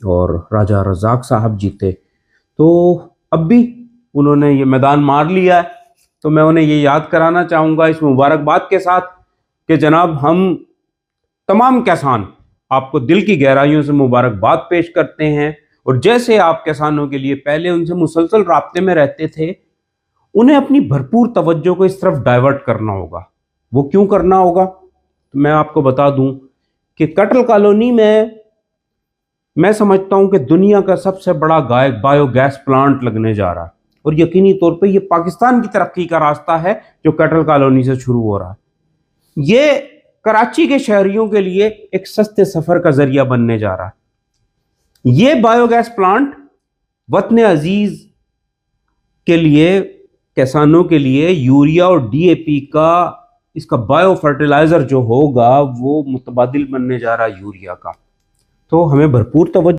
اور راجہ رزاق صاحب جیتے، تو اب بھی انہوں نے یہ میدان مار لیا ہے۔ تو میں انہیں یہ یاد کرانا چاہوں گا اس مبارکباد کے ساتھ کہ جناب ہم تمام کسان آپ کو دل کی گہرائیوں سے مبارکباد پیش کرتے ہیں، اور جیسے آپ کسانوں کے لیے پہلے ان سے مسلسل رابطے میں رہتے تھے، انہیں اپنی بھرپور توجہ کو اس طرف ڈائیورٹ کرنا ہوگا۔ وہ کیوں کرنا ہوگا؟ تو میں آپ کو بتا دوں کہ کٹل کالونی میں سمجھتا ہوں کہ دنیا کا سب سے بڑا بایو گیس پلانٹ لگنے جا رہا ہے، اور یقینی طور پہ یہ پاکستان کی ترقی کا راستہ ہے جو کٹل کالونی سے شروع ہو رہا ہے۔ یہ کراچی کے شہریوں کے لیے ایک سستے سفر کا ذریعہ بننے جا رہا ہے۔ یہ بایو گیس پلانٹ وطن عزیز کے لیے، کسانوں کے لیے یوریا اور ڈی اے پی کا، اس کا بایو فرٹیلائزر جو ہوگا وہ متبادل بننے جا رہا ہے یوریا کا۔ تو ہمیں بھرپور توجہ